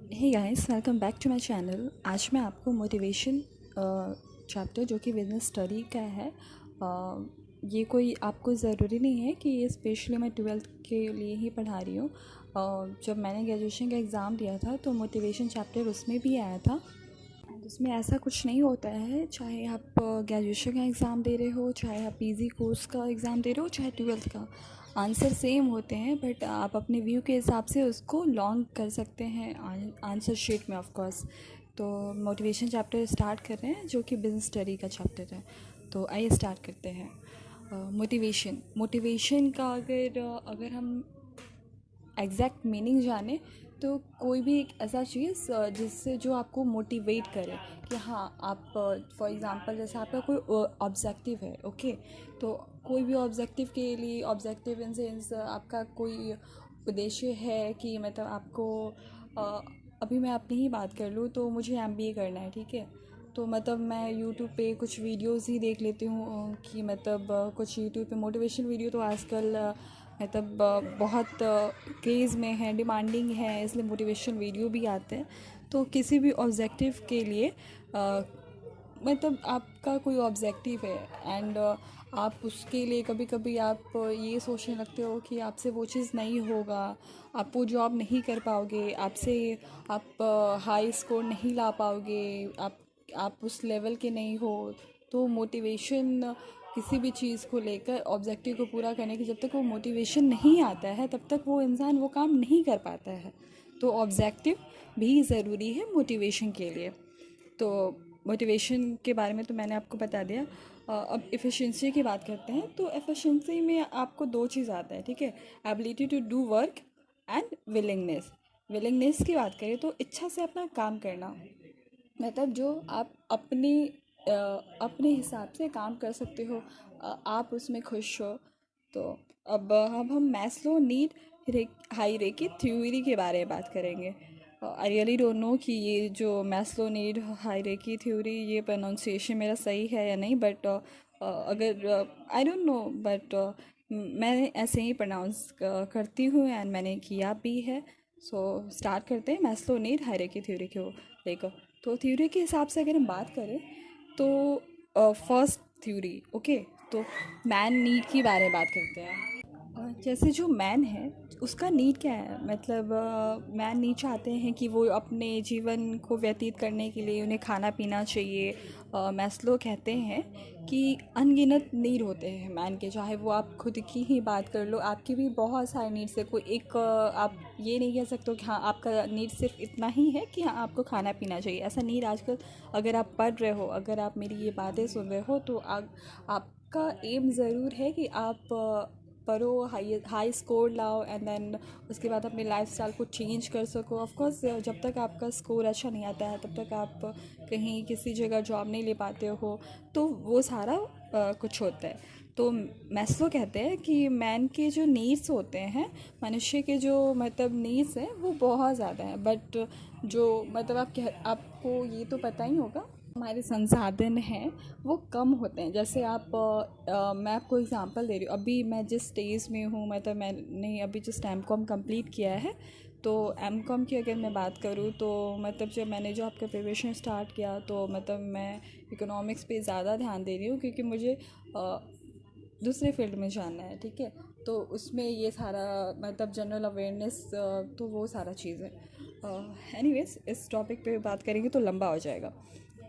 Hey guys, welcome back to my channel. आज मैं आपको मोटिवेशन चैप्टर जो कि बिजनेस स्टडी का है। ये कोई आपको ज़रूरी नहीं है कि ये स्पेशली मैं ट्वेल्थ के लिए ही पढ़ा रही हूँ। जब मैंने ग्रेजुएशन का एग्ज़ाम दिया था तो मोटिवेशन चैप्टर उसमें भी आया था। एंड उसमें ऐसा कुछ नहीं होता है, चाहे आप ग्रेजुएशन का एग्ज़ाम दे रहे हो, चाहे आप पीजी कोर्स का एग्ज़ाम दे रहे हो, चाहे ट्वेल्थ का, आंसर सेम होते हैं। बट आप अपने व्यू के हिसाब से उसको लॉन्ग कर सकते हैं आंसर शीट में, ऑफ कोर्स। तो मोटिवेशन चैप्टर स्टार्ट कर रहे हैं जो कि बिजनेस स्टडी का चैप्टर है। तो आइए स्टार्ट करते हैं। मोटिवेशन का अगर हम एग्जैक्ट मीनिंग जाने तो कोई भी एक ऐसा चीज़ जिससे जो आपको मोटिवेट करे कि हाँ आप, फॉर एग्ज़ाम्पल जैसे आपका कोई ऑब्जेक्टिव है, ओके। तो कोई भी ऑब्जेक्टिव के लिए, ऑब्जेक्टिव इन सेंस आपका कोई उद्देश्य है कि मतलब आपको अ, अभी मैं अपनी ही बात कर लूँ तो मुझे एमबीए करना है, ठीक है। तो मतलब मैं यूट्यूब पे कुछ वीडियोस ही देख लेती हूँ कि मतलब कुछ यूट्यूब पे मोटिवेशन वीडियो तो आजकल मतलब बहुत क्रेज़ में है, डिमांडिंग है, इसलिए मोटिवेशन वीडियो भी आते हैं। तो किसी भी ऑब्जेक्टिव के लिए मतलब आपका कोई ऑब्जेक्टिव है एंड आप उसके लिए कभी कभी आप ये सोचने लगते हो कि आपसे वो चीज़ नहीं होगा, आप वो जॉब नहीं कर पाओगे, आपसे आप हाई स्कोर नहीं ला पाओगे, आप उस लेवल के नहीं हो। तो मोटिवेशन किसी भी चीज़ को लेकर, ऑब्जेक्टिव को पूरा करने की, जब तक वो मोटिवेशन नहीं आता है तब तक वो इंसान वो काम नहीं कर पाता है। तो ऑब्जेक्टिव भी ज़रूरी है मोटिवेशन के लिए। तो मोटिवेशन के बारे में तो मैंने आपको बता दिया। अब एफिशिएंसी की बात करते हैं। तो एफिशिएंसी में आपको दो चीज़ आता है, ठीक है। Ability to do work and willingness. Willingness की बात करें तो इच्छा से अपना काम करना, मतलब जो आप अपने हिसाब से काम कर सकते हो, आप उसमें खुश हो। तो अब हम मैस्लो नीड हायरार्की थ्योरी के बारे में बात करेंगे। आई रियली डोंट नो कि ये जो मैस्लो नीड हायरार्की थ्योरी, ये प्रोनाउंसिएशन मेरा सही है या नहीं, बट अगर आई डोंट नो, बट मैं ऐसे ही प्रोनाउंस करती हूँ एंड मैंने किया भी है। सो स्टार्ट करते हैं मैस्लो नीड हायरार्की थ्योरी को लेकर। तो थ्योरी के हिसाब से अगर हम बात करें तो फर्स्ट थ्योरी, ओके। तो मैन नीड के बारे में बात करते हैं। जैसे जो मैन है उसका नीड क्या है, मतलब मैन नीड चाहते हैं कि वो अपने जीवन को व्यतीत करने के लिए उन्हें खाना पीना चाहिए। मैस्लो कहते हैं कि अनगिनत नीड होते हैं मैन के, चाहे वो आप खुद की ही बात कर लो, आपकी भी बहुत सारे नीड्स है। कोई एक आप ये नहीं कह सकते हो कि हाँ आपका नीड सिर्फ इतना ही है कि हाँ आपको खाना पीना चाहिए, ऐसा नीड आजकल। अगर आप पढ़ रहे हो, अगर आप मेरी ये बातें सुन रहे हो, तो आपका एम ज़रूर है कि आप पढ़ो, हाई हाई स्कोर लाओ एंड देन उसके बाद अपने लाइफस्टाइल को चेंज कर सको। ऑफ कोर्स जब तक आपका स्कोर अच्छा नहीं आता है तब तक आप कहीं किसी जगह जॉब नहीं ले पाते हो, तो वो सारा कुछ होता है। तो मैस्लो कहते हैं कि मैन के जो नीड्स होते हैं, मनुष्य के जो मतलब नीड्स हैं वो बहुत ज़्यादा हैं, बट जो मतलब आपको ये तो पता ही होगा, हमारे संसाधन हैं वो कम होते हैं। जैसे मैं आपको एग्जांपल दे रही हूँ, अभी मैं जिस स्टेज में हूँ, मतलब मैंने अभी जस्ट एम कॉम कम्प्लीट किया है। तो एम कॉम की अगर मैं बात करूँ तो मतलब जब मैंने जो आपका प्रिपरेशन स्टार्ट किया तो मतलब मैं इकोनॉमिक्स पे ज़्यादा ध्यान दे रही हूँ, क्योंकि मुझे दूसरे फील्ड में जाना है, ठीक है। तो उसमें ये सारा मतलब जनरल अवेयरनेस, तो वो सारा चीज़ है। एनीवेज, इस टॉपिक पे बात करेंगे तो लंबा हो जाएगा।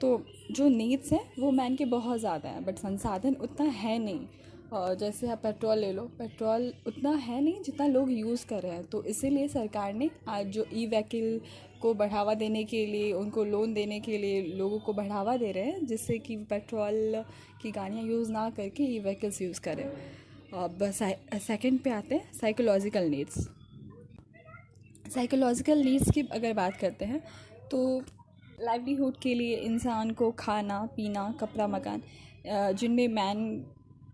तो जो नीड्स हैं वो मैन के बहुत ज़्यादा हैं, बट संसाधन उतना है नहीं। जैसे आप पेट्रोल ले लो, पेट्रोल उतना है नहीं जितना लोग यूज़ कर रहे हैं। तो इसीलिए सरकार ने आज जो ई व्हीकल को बढ़ावा देने के लिए, उनको लोन देने के लिए लोगों को बढ़ावा दे रहे हैं, जिससे कि पेट्रोल की गाड़ियाँ यूज़ ना करके ई व्हीकल्स यूज़ करें। अब सेकंड पे आते हैं साइकोलॉजिकल नीड्स। साइकोलॉजिकल नीड्स की अगर बात करते हैं तो लाइवलीहुड के लिए इंसान को खाना पीना कपड़ा मकान, जिनमें मैन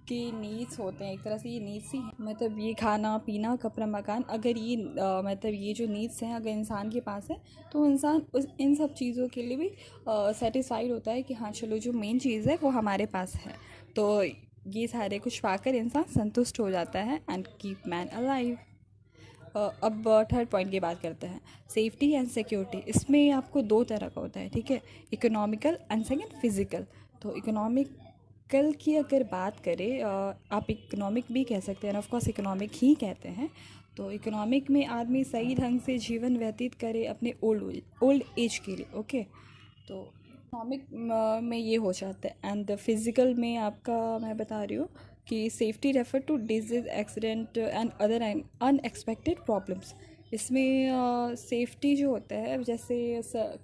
के नीड्स होते हैं, एक तरह से ये नीड्स ही हैं। मतलब ये खाना पीना कपड़ा मकान, अगर ये मतलब ये जो नीड्स हैं अगर इंसान के पास है तो इंसान उस इन सब चीज़ों के लिए भी सेटिस्फाइड होता है कि हाँ चलो जो मेन चीज़ है वो हमारे पास है। तो ये सारे कुछ पाकर इंसान संतुष्ट हो जाता है एंड कीप मैन अलाइव। अब थर्ड पॉइंट की बात करते हैं, सेफ्टी एंड सिक्योरिटी। इसमें आपको दो तरह का होता है, ठीक है, इकोनॉमिकल एंड सेकेंड फिज़िकल। तो इकोनॉमिकल की अगर बात करें, आप इकोनॉमिक भी कह सकते हैं, ऑफ कोर्स इकोनॉमिक ही कहते हैं। तो इकोनॉमिक में आदमी सही ढंग से जीवन व्यतीत करे अपने ओल्ड एज के लिए, ओके। तो इकोनॉमिक में ये हो जाता है। एंड फिज़िकल में आपका मैं बता रही हूँ कि safety refer to disease, accident and other unexpected problems. इसमें सेफ्टी जो होता है, जैसे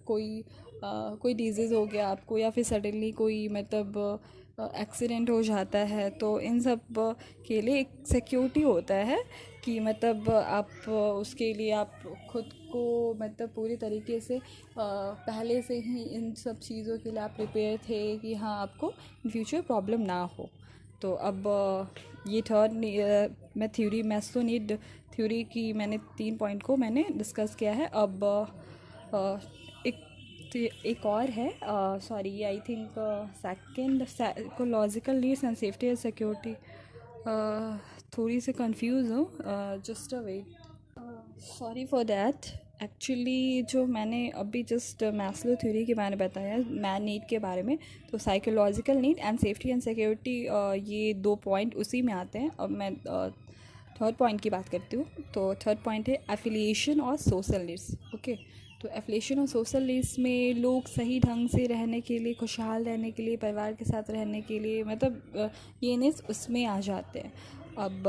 कोई डिजीज़ हो गया आपको, या फिर सडनली कोई मतलब एक्सीडेंट हो जाता है, तो इन सब के लिए एक सिक्योरिटी होता है कि मतलब आप उसके लिए आप खुद को मतलब पूरी तरीके से पहले से ही इन सब चीज़ों के लिए आप प्रिपेयर थे कि हाँ आपको इन फ्यूचर प्रॉब्लम ना हो। तो अब ये थर्ड मैं थ्योरी मैस्लो नीड थ्योरी की मैंने 3 पॉइंट को मैंने डिस्कस किया है। अब एक और है, sorry, I think second, psychological needs and safety and security. थोड़ी सी कंफ्यूज हूँ, just a wait, sorry for that. Actually जो मैंने अभी जस्ट मैस्लो थ्योरी के बारे में बताया, मैन नीड के बारे में, तो psychological need and safety and security, ये 2 पॉइंट उसी में आते हैं। अब मैं थर्ड पॉइंट की बात करती हूँ। तो थर्ड पॉइंट है एफिलिएशन और सोशल नीड्स, ओके। तो एफिलिएशन और सोशल नीड्स में लोग सही ढंग से रहने के लिए, खुशहाल रहने के लिए, परिवार के साथ रहने के लिए, मतलब ये नीड्स उसमें आ जाते हैं। अब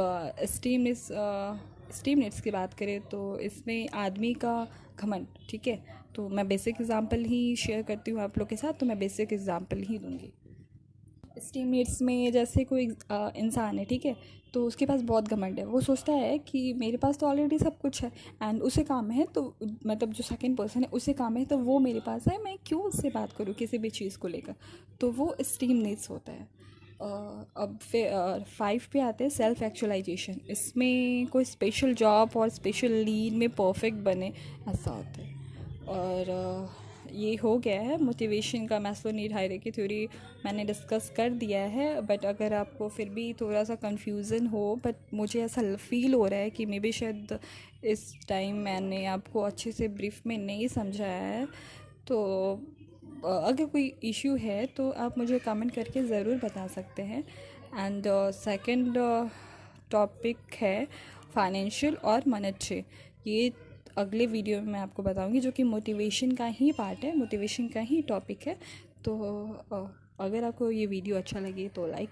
स्टीम नीड्स की बात करें तो इसमें आदमी का घमंड, ठीक है। तो मैं बेसिक एग्जांपल ही शेयर करती हूँ आप लोग के साथ, तो मैं बेसिक एग्जांपल ही दूंगी। स्टीम नीड्स में जैसे कोई इंसान है, ठीक है, तो उसके पास बहुत घमंड है। वो सोचता है कि मेरे पास तो ऑलरेडी सब कुछ है, एंड उसे काम है, तो मतलब जो सेकंड पर्सन है उसे काम है, तो वो मेरे पास है, मैं क्यों उससे बात करूँ किसी भी चीज़ को लेकर। तो वो स्टीम नीड्स होता है। अब फिर 5 पे आते हैं सेल्फ एक्चुअलाइजेशन। इसमें कोई स्पेशल जॉब और स्पेशल लीड में परफेक्ट बने, ऐसा होता है। और ये हो गया है मोटिवेशन का। मैस्लो नीड हायरार्की थ्योरी मैंने डिस्कस कर दिया है, बट अगर आपको फिर भी थोड़ा सा कन्फ्यूज़न हो, बट मुझे ऐसा फील हो रहा है कि मे बी शायद इस टाइम मैंने आपको अच्छे से ब्रीफ में नहीं समझाया है, तो अगर कोई इश्यू है तो आप मुझे कमेंट करके ज़रूर बता सकते हैं। एंड सेकंड टॉपिक है फाइनेंशियल और मॉनेटरी। ये अगले वीडियो में मैं आपको बताऊंगी, जो कि मोटिवेशन का ही पार्ट है, मोटिवेशन का ही टॉपिक है। तो अगर आपको ये वीडियो अच्छा लगे तो लाइक